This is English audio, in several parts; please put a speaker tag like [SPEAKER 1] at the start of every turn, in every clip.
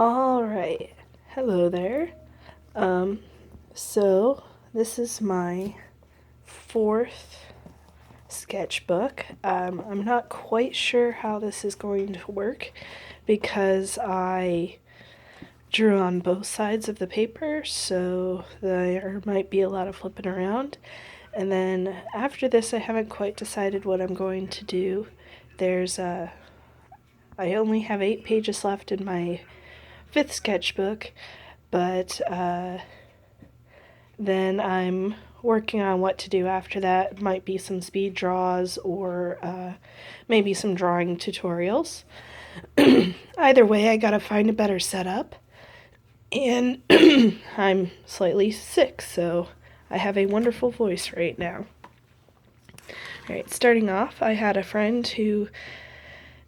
[SPEAKER 1] All right. Hello there. Um, so this is my fourth sketchbook. I'm not quite sure how this is going to work because I drew on both sides of the paper, so there might be a lot of flipping around. And then after this, I haven't quite decided what I'm going to do. I only have 8 pages left in my fifth sketchbook, but then I'm working on what to do after that. Might be some speed draws or maybe some drawing tutorials. Either way, I gotta find a better setup. And I'm slightly sick, so I have a wonderful voice right now. Alright, starting off, I had a friend who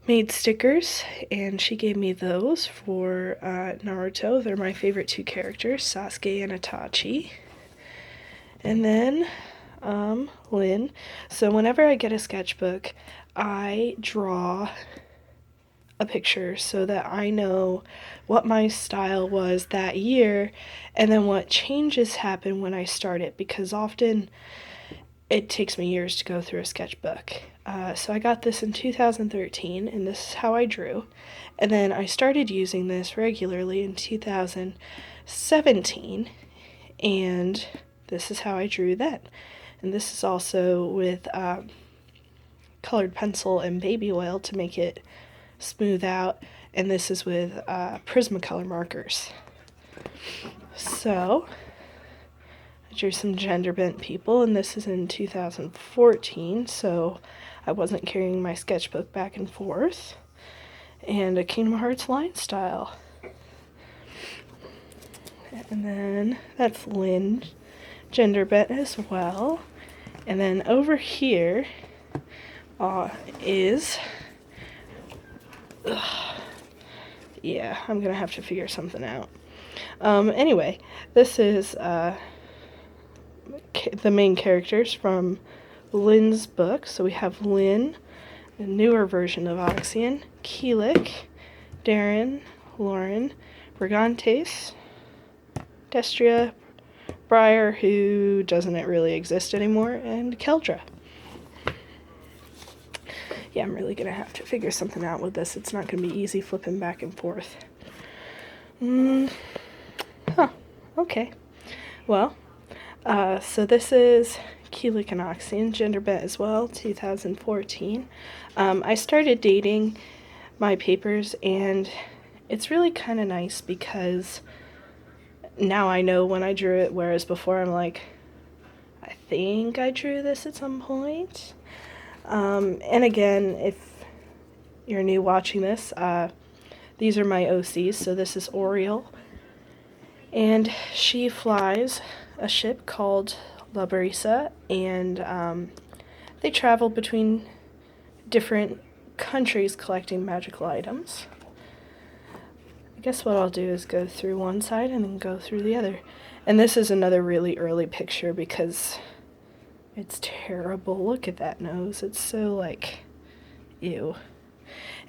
[SPEAKER 1] made stickers, and she gave me those for Naruto. They're my favorite two characters, Sasuke and Itachi. And then Lynn. So whenever I get a sketchbook, I draw a picture so that I know what my style was that year and then what changes happen when I start it, because often it takes me years to go through a sketchbook. So I got this in 2013, and this is how I drew. And then I started using this regularly in 2017, and this is how I drew then. And this is also with colored pencil and baby oil to make it smooth out, and this is with Prismacolor markers. So I drew some gender bent people, and this is in 2014, so I wasn't carrying my sketchbook back and forth. And a Kingdom Hearts line style. And then that's Lynn, gender bent as well. And then over here is... yeah, I'm gonna have to figure something out. Anyway, this is the main characters from Lynn's book. So we have Lynn, a newer version of Oxian, Keelik, Darren, Lauren, Brigantes, Destria, Briar, who doesn't really exist anymore, and Keldra. Yeah, I'm really gonna have to figure something out with this. It's not gonna be easy flipping back and forth. Okay. Well, so this is Keelik and Oxian, gender bent as well, 2014. I started dating my papers, and it's really kind of nice because now I know when I drew it, whereas before I'm like, I think I drew this at some point. And again, if you're new watching this, these are my OCs. So this is Oriole, and she flies a ship called La Brisa, and they travel between different countries collecting magical items. I guess what I'll do is go through one side and then go through the other. And this is another really early picture because it's terrible. Look at that nose. It's so, like, ew.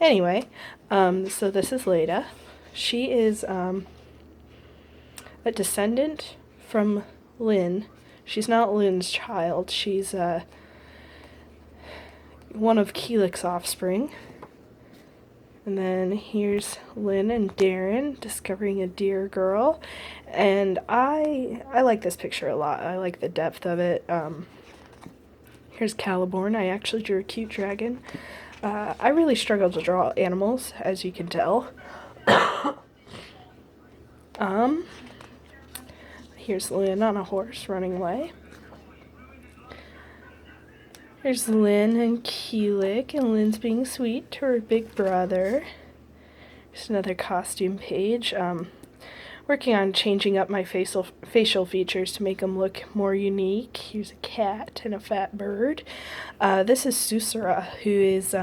[SPEAKER 1] Anyway, so this is Leda. She is a descendant from Lynn. She's not Lynn's child. She's one of Keelik's offspring. And then here's Lynn and Darren discovering a deer girl. And I like this picture a lot. I like the depth of it. Here's Caliborn. I actually drew a cute dragon. I really struggle to draw animals, as you can tell. Here's Lynn on a horse running away. Here's Lynn and Keelik, and Lynn's being sweet to her big brother. Here's another costume page. Working on changing up my facial features to make them look more unique. Here's a cat and a fat bird. This is Susura, who is,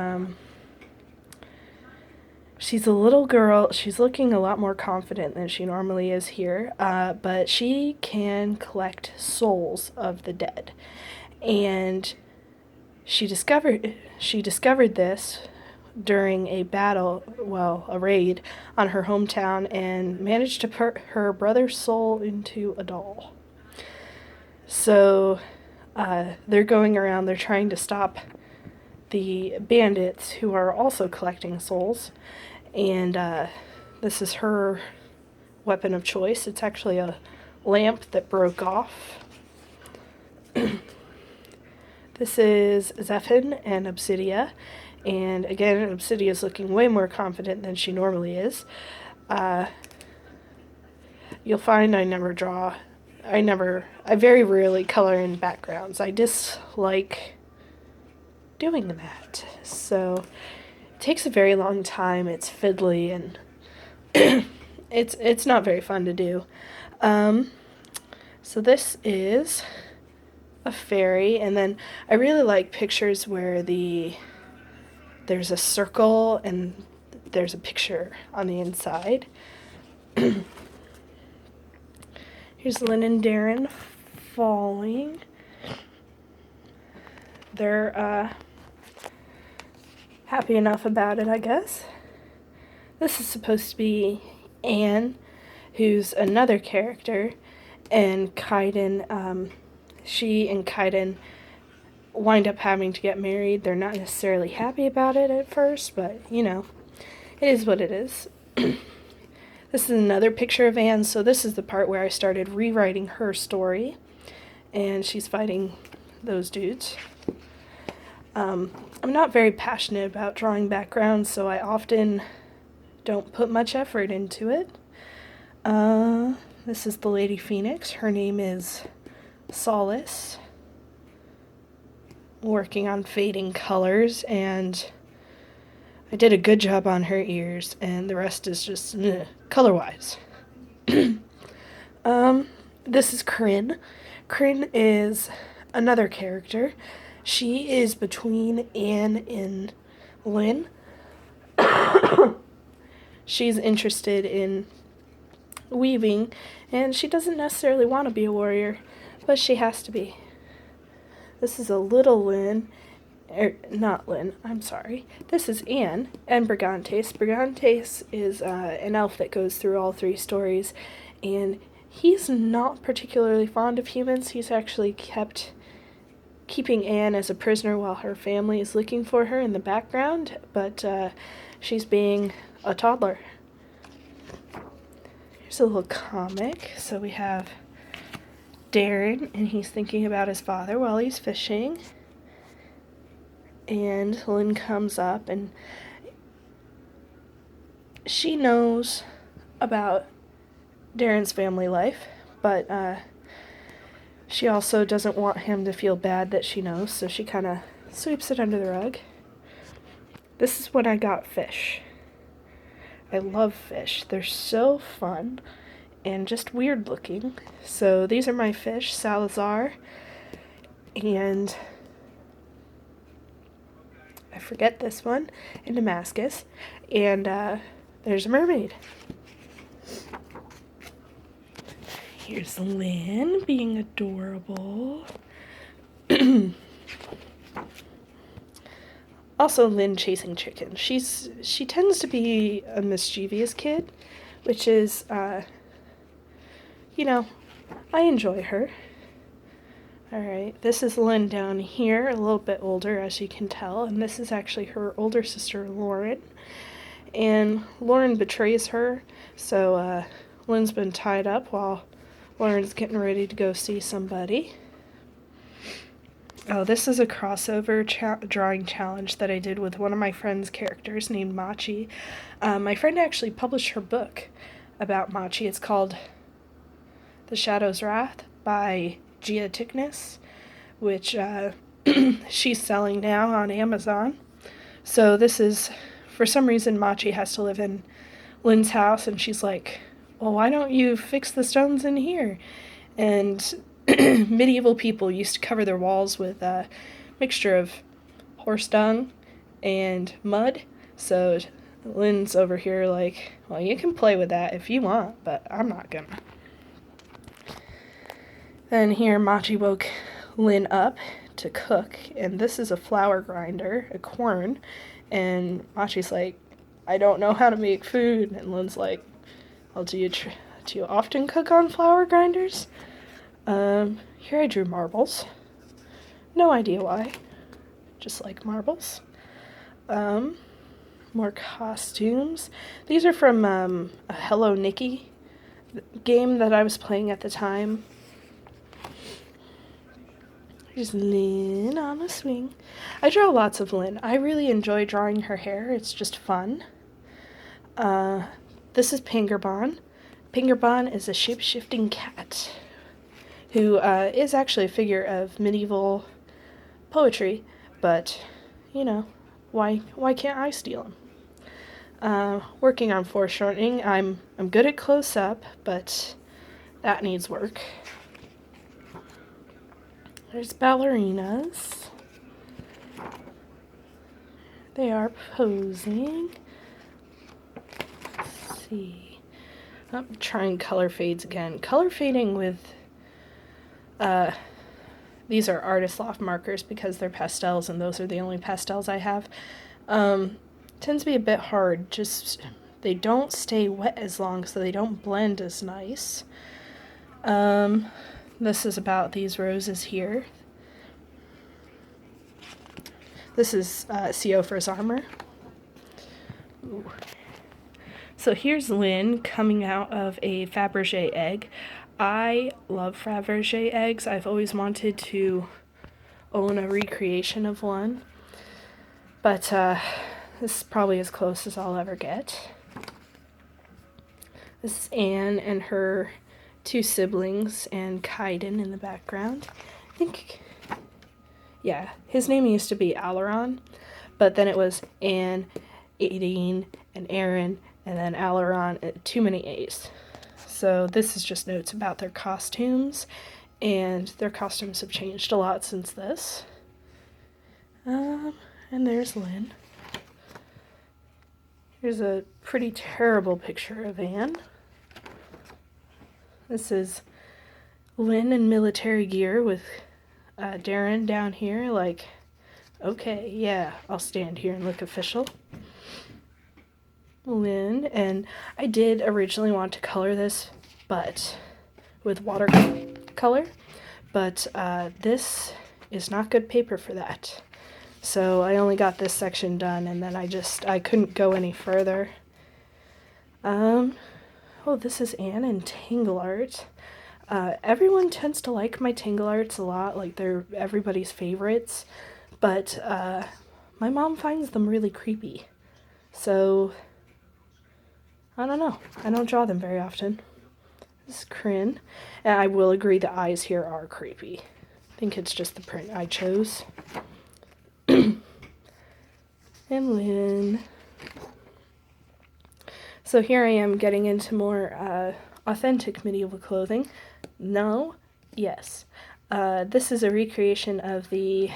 [SPEAKER 1] she's a little girl. She's looking a lot more confident than she normally is here, but she can collect souls of the dead. And she discovered this during a battle, well, a raid on her hometown, and managed to put her brother's soul into a doll. So they're going around, they're trying to stop the bandits who are also collecting souls, and this is her weapon of choice. It's actually a lamp that broke off. This is Zephin and Obsidia, and again, Obsidia is looking way more confident than she normally is. You'll find I very rarely color in backgrounds. I dislike doing that. So it takes a very long time. It's fiddly and it's not very fun to do. So this is a fairy, and then I really like pictures where there's a circle and there's a picture on the inside. Here's Lynn and Darren falling. They're happy enough about it, I guess. This is supposed to be Anne, who's another character, and Kaiden. She and Kaiden wind up having to get married. They're not necessarily happy about it at first, but, you know, it is what it is. This is another picture of Anne, so this is the part where I started rewriting her story, and she's fighting those dudes. I'm not very passionate about drawing backgrounds, so I often don't put much effort into it. This is the Lady Phoenix. Her name is Solace. Working on fading colors, and I did a good job on her ears, and the rest is just color-wise. This is Kryn. Kryn is another character. She is between Anne and Lynn. She's interested in weaving, and she doesn't necessarily want to be a warrior, but she has to be. This is a little Lynn, not Lynn, I'm sorry. This is Anne and Brigantes. Brigantes is an elf that goes through all three stories, and he's not particularly fond of humans. He's actually keeping Anne as a prisoner while her family is looking for her in the background, but she's being a toddler. Here's a little comic. So we have Darren, and he's thinking about his father while he's fishing. And Lynn comes up, and she knows about Darren's family life, but she also doesn't want him to feel bad that she knows, so she kind of sweeps it under the rug. This is when I got fish. I love fish. They're so fun and just weird looking. So these are my fish, Salazar, and I forget this one, in Damascus, and there's a mermaid. Here's Lynn being adorable. Also Lynn chasing chickens. She tends to be a mischievous kid, which is, you know, I enjoy her. Alright, this is Lynn down here, a little bit older as you can tell, and this is actually her older sister Lauren. And Lauren betrays her, so Lynn's been tied up while Lauren's getting ready to go see somebody. Oh, this is a crossover drawing challenge that I did with one of my friend's characters named Machi. My friend actually published her book about Machi. It's called The Shadow's Wrath by Gia Tickness, which she's selling now on Amazon. So this is, for some reason, Machi has to live in Lynn's house, and she's like, well, why don't you fix the stones in here? And medieval people used to cover their walls with a mixture of horse dung and mud. So Lynn's over here like, well, you can play with that if you want, but I'm not gonna. Then here Machi woke Lynn up to cook, and this is a flour grinder, a quern, And Machi's like, I don't know how to make food. And Lynn's like, well, do you often cook on flour grinders? Here I drew marbles. No idea why. Just like marbles. More costumes. These are from a Hello Nikki game that I was playing at the time. Here's Lynn on a swing. I draw lots of Lynn. I really enjoy drawing her hair. It's just fun. This is Pingerbon. Pingerbon is a shape-shifting cat who is actually a figure of medieval poetry, but, you know, why can't I steal him? Working on foreshortening. I'm good at close-up, but that needs work. There's ballerinas. They are posing. Let's see. I'm trying color fades again. Color fading with these are Artist Loft markers because they're pastels and those are the only pastels I have. Tends to be a bit hard. Just they don't stay wet as long, so they don't blend as nice. This is about these roses here. This is Seophor's armor. Ooh. So here's Lynn coming out of a Fabergé egg. I love Fabergé eggs. I've always wanted to own a recreation of one. But this is probably as close as I'll ever get. This is Anne and her two siblings and Kaiden in the background. I think, yeah, his name used to be Alaron, but then it was Anne, Aideen, and Aaron, and then Alaron, too many A's. So this is just notes about their costumes, and their costumes have changed a lot since this. And there's Lynn. Here's a pretty terrible picture of Anne. This is Lynn in military gear with Darren down here, like, okay, yeah, I'll stand here and look official. Lynn, and I did originally want to color this, but with watercolor, but this is not good paper for that. So I only got this section done, and then I couldn't go any further. Oh, this is Anne in Tangle Art. Everyone tends to like my Tangle Arts a lot, like they're everybody's favorites, but my mom finds them really creepy. So, I don't know. I don't draw them very often. This is Kryn, and I will agree the eyes here are creepy. I think it's just the print I chose. And Lynn. So here I am getting into more authentic medieval clothing. No, yes. This is a recreation of it's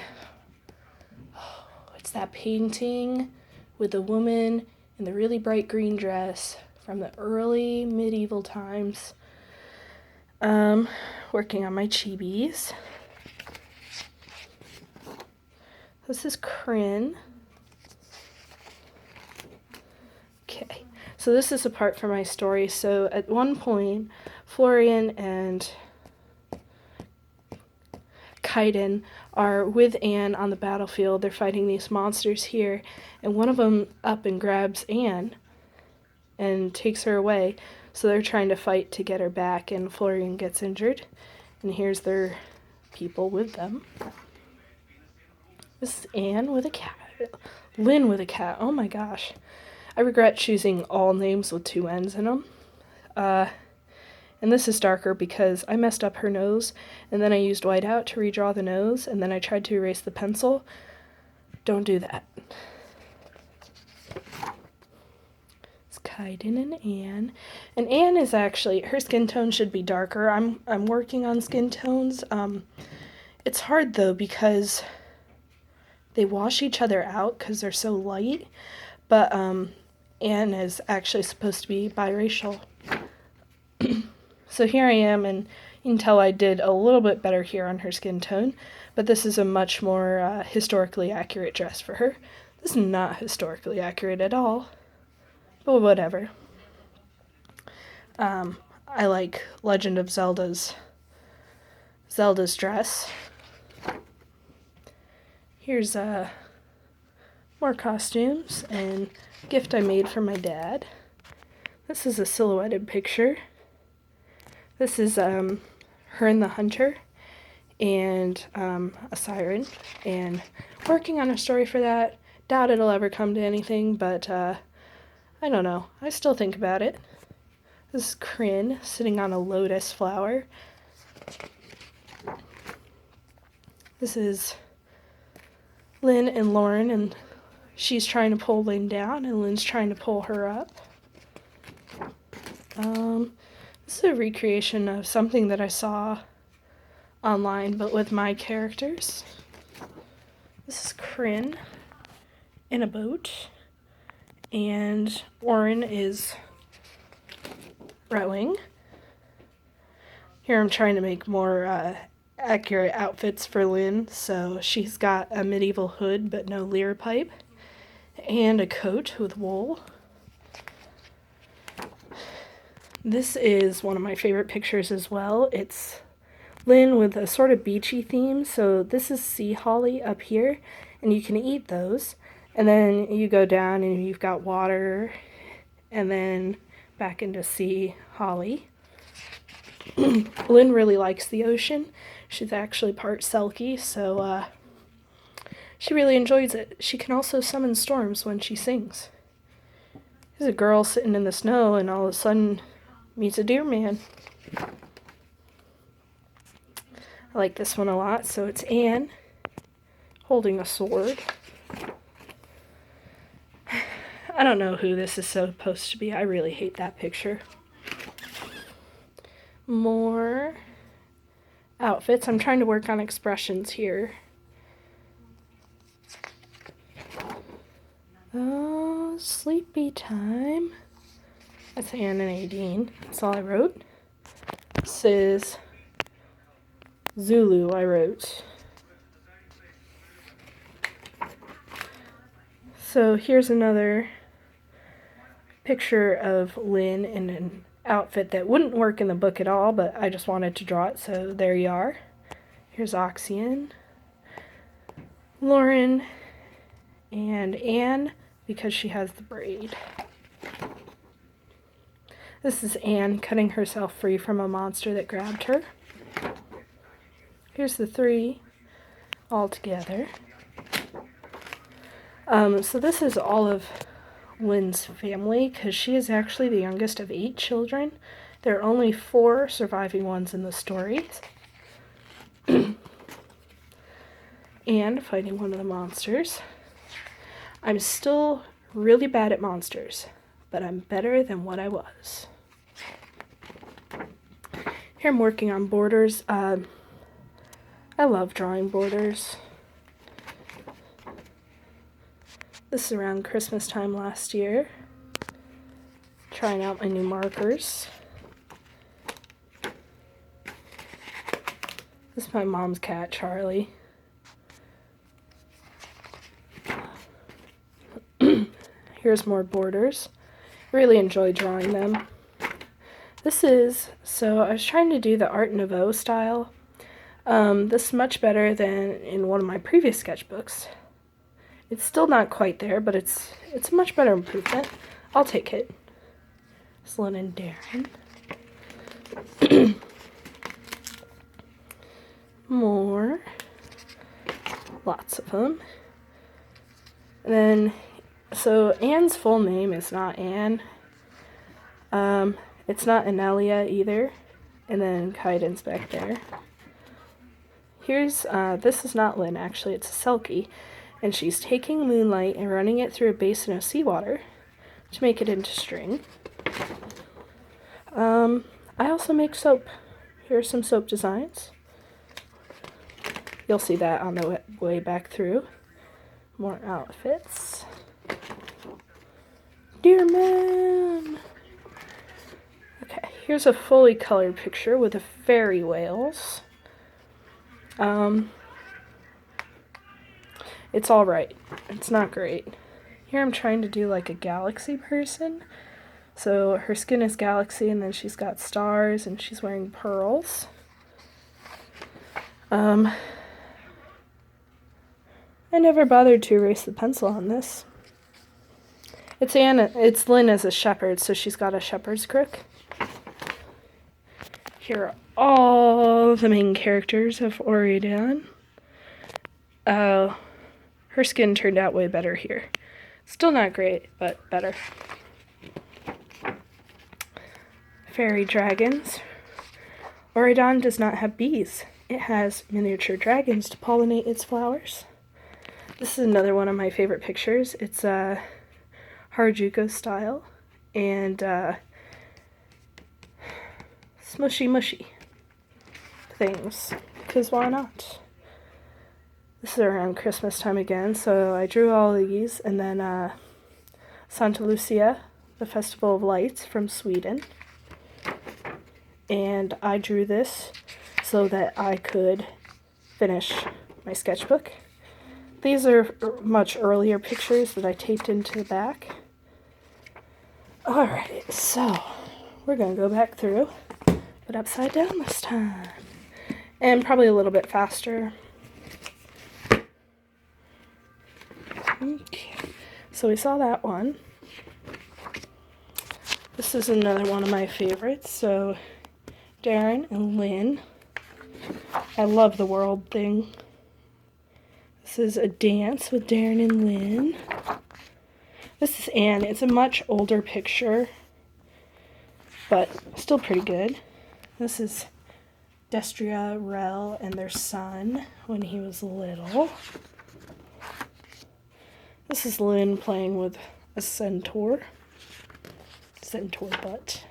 [SPEAKER 1] that painting with the woman in the really bright green dress from the early medieval times. Working on my chibis. This is Kryn. Okay. So this is a part from my story. So at one point, Florian and Kaiden are with Anne on the battlefield. They're fighting these monsters here, and one of them up and grabs Anne and takes her away. So they're trying to fight to get her back, and Florian gets injured. And here's their people with them. This is Anne with a cat. Lynn with a cat. Oh my gosh. I regret choosing all names with two N's in them. And this is darker because I messed up her nose, and then I used whiteout to redraw the nose, and then I tried to erase the pencil. Don't do that. It's Kaiden and Anne. And Anne is actually, her skin tone should be darker. I'm working on skin tones. It's hard though because they wash each other out because they're so light, but Anne is actually supposed to be biracial. So here I am, and you can tell I did a little bit better here on her skin tone, but this is a much more historically accurate dress for her. This is not historically accurate at all, but whatever. I like Legend of Zelda's dress. Here's more costumes and a gift I made for my dad. This is a silhouetted picture. This is her and the hunter and a siren, and working on a story for that. Doubt it'll ever come to anything, but I don't know. I still think about it. This is Kryn sitting on a lotus flower. This is Lynn and Lauren, and she's trying to pull Lynn down, and Lynn's trying to pull her up. This is a recreation of something that I saw online, but with my characters. This is Kryn in a boat, and Oren is rowing. Here I'm trying to make more accurate outfits for Lynn, so she's got a medieval hood but no lyre pipe, and a coat with wool. This is one of my favorite pictures as well. It's Lynn with a sort of beachy theme, so this is sea holly up here, and you can eat those, and then you go down and you've got water, and then back into sea holly. Lynn really likes the ocean. She's actually part Selkie, so she really enjoys it. She can also summon storms when she sings. There's a girl sitting in the snow and all of a sudden meets a deer man. I like this one a lot. So it's Anne holding a sword. I don't know who this is supposed to be. I really hate that picture. More outfits. I'm trying to work on expressions here. Oh, sleepy time. That's Anne and Aideen. That's all I wrote. This is Zulu I wrote. So here's another picture of Lynn in an outfit that wouldn't work in the book at all, but I just wanted to draw it, so there you are. Here's Oxyan, Lauren, and Anne, because she has the braid. This is Anne cutting herself free from a monster that grabbed her. Here's the three all together. So this is all of Lynn's family, because she is actually the youngest of 8 children. There are only 4 surviving ones in the story. And fighting one of the monsters. I'm still really bad at monsters, but I'm better than what I was. Here I'm working on borders. I love drawing borders. This is around Christmas time last year. Trying out my new markers. This is my mom's cat, Charlie. Here's more borders. Really enjoy drawing them. So I was trying to do the Art Nouveau style. This is much better than in one of my previous sketchbooks. It's still not quite there, but it's a much better improvement. I'll take it. It's Lynn and Darren. More. Lots of them. And then, so Anne's full name is not Anne. It's not Anelia either. And then Kaiden's back there. Here's, this is not Lynn, actually. It's a Selkie. And she's taking moonlight and running it through a basin of seawater to make it into string. I also make soap. Here are some soap designs. You'll see that on the way back through. More outfits. Dear man! Okay, here's a fully colored picture with the fairy whales. It's all right. It's not great. Here I'm trying to do like a galaxy person. So her skin is galaxy, and then she's got stars, and she's wearing pearls. I never bothered to erase the pencil on this. It's Lynn as a shepherd, so she's got a shepherd's crook. Here are all the main characters of Orion. Her skin turned out way better here. Still not great, but better. Fairy dragons. Orion does not have bees. It has miniature dragons to pollinate its flowers. This is another one of my favorite pictures. It's Harajuku style and smushy mushy things, because why not? This is around Christmas time again, so I drew all these, and then Santa Lucia, the Festival of Lights from Sweden. And I drew this so that I could finish my sketchbook. These are much earlier pictures that I taped into the back. Alright, so we're going to go back through, but upside down this time. And probably a little bit faster. Okay, so we saw that one. This is another one of my favorites. So Darren and Lynn. I love the world thing. This is a dance with Darren and Lynn. This is Anne. It's a much older picture, but still pretty good. This is Destria, Rel, and their son when he was little. This is Lynn playing with a centaur. Centaur butt.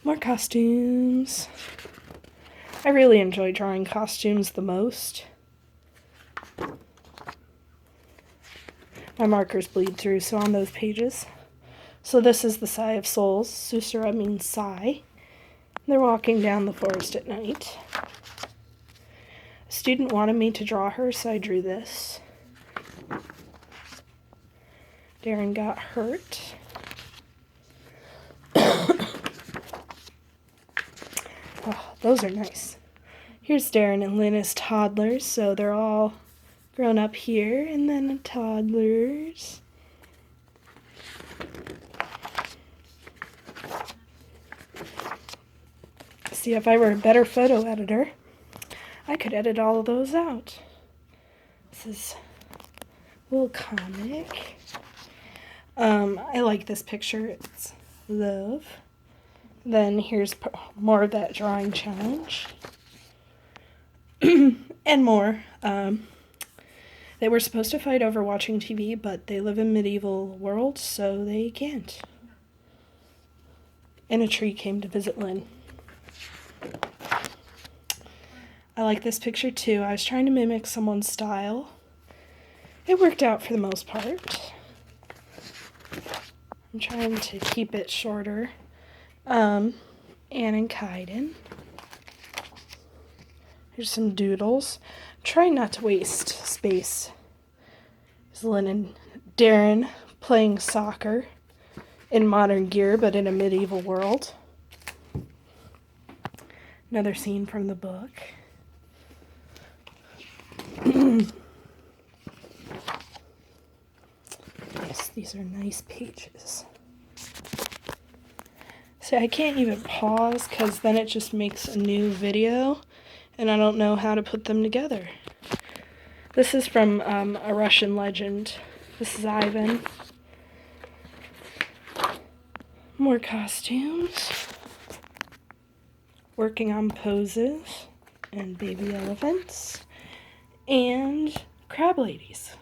[SPEAKER 1] More costumes. I really enjoy drawing costumes the most. My markers bleed through, so on those pages. So this is the Sigh of Souls. Susura means sigh. They're walking down the forest at night. A student wanted me to draw her, so I drew this. Darren got hurt. Oh, those are nice. Here's Darren and Lynn as toddlers, so they're all grown up here, and then toddlers. See, if I were a better photo editor, I could edit all of those out. This is a little comic. I like this picture. It's love. Then here's more of that drawing challenge. And more. They were supposed to fight over watching TV, but they live in medieval world, so they can't. And a tree came to visit Lynn. I like this picture too. I was trying to mimic someone's style. It worked out for the most part. I'm trying to keep it shorter. Anne and Kaiden. Here's some doodles. I'm trying not to waste space. There's Lynn and Darren playing soccer in modern gear, but in a medieval world. Another scene from the book. Yes, these are nice pages. See, I can't even pause because then it just makes a new video and I don't know how to put them together. This is from a Russian legend. This is Ivan. More costumes. Working on poses and baby elephants and crab ladies.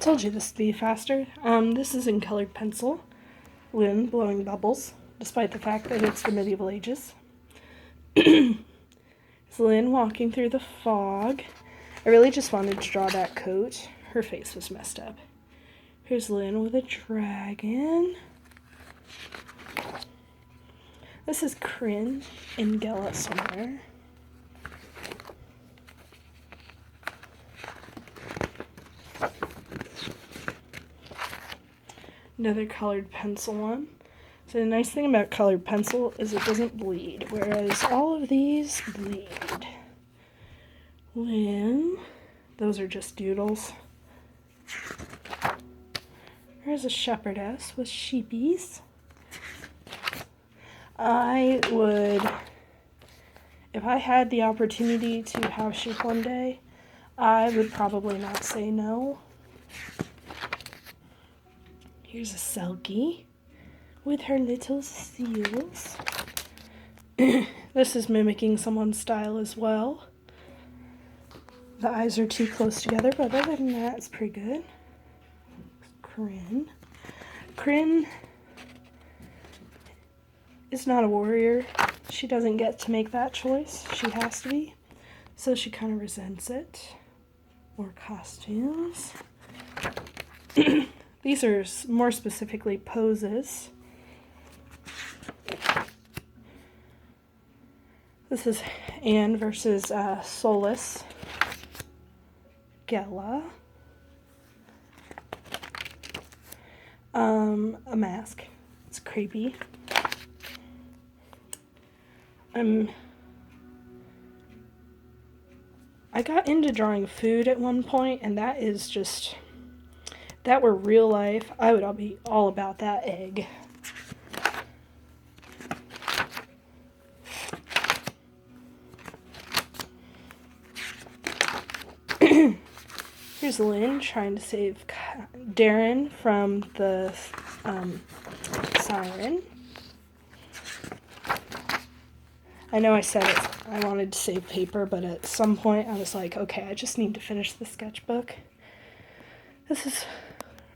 [SPEAKER 1] Told you this would be faster. This is in colored pencil. Lynn blowing bubbles, despite the fact that it's the medieval ages. It's Lynn walking through the fog. I really just wanted to draw that coat. Her face was messed up. Here's Lynn with a dragon. This is Kryn in Gala somewhere. Another colored pencil one. So the nice thing about colored pencil is it doesn't bleed, whereas all of these bleed. Lynn, those are just doodles. There's a shepherdess with sheepies. I would, if I had the opportunity to have sheep one day, I would probably not say no. Here's a Selkie with her little seals. This is mimicking someone's style as well. The eyes are too close together, but other than that, it's pretty good. Kryn. Kryn is not a warrior. She doesn't get to make that choice. She has to be. So she kind of resents it. More costumes. These are more specifically poses. This is Anne versus Solus. Gala. A mask. It's creepy. I got into drawing food at one point, and that is just, that were real life, I would be all about that egg. Here's Lynn trying to save Darren from the siren. I know I said it, I wanted to save paper, but at some point I was like, okay, I just need to finish the sketchbook. This is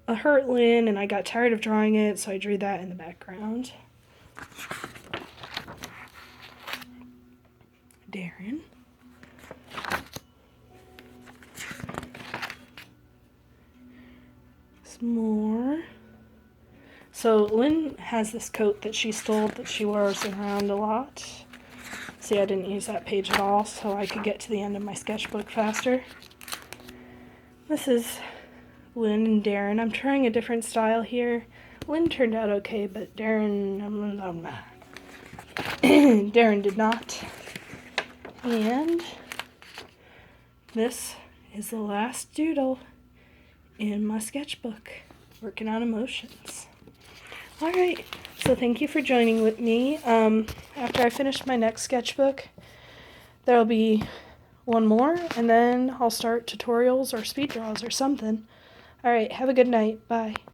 [SPEAKER 1] a hurt Lynn, and I got tired of drawing it, so I drew that in the background. Darren. Some more. So Lynn has this coat that she stole that she wears around a lot. See, I didn't use that page at all, so I could get to the end of my sketchbook faster. This is Lynn and Darren. I'm trying a different style here. Lynn turned out okay, but Darren, Darren did not. And this is the last doodle in my sketchbook, working on emotions. Alright, so thank you for joining with me. After I finish my next sketchbook, there'll be one more, and then I'll start tutorials or speed draws or something. Alright, have a good night. Bye.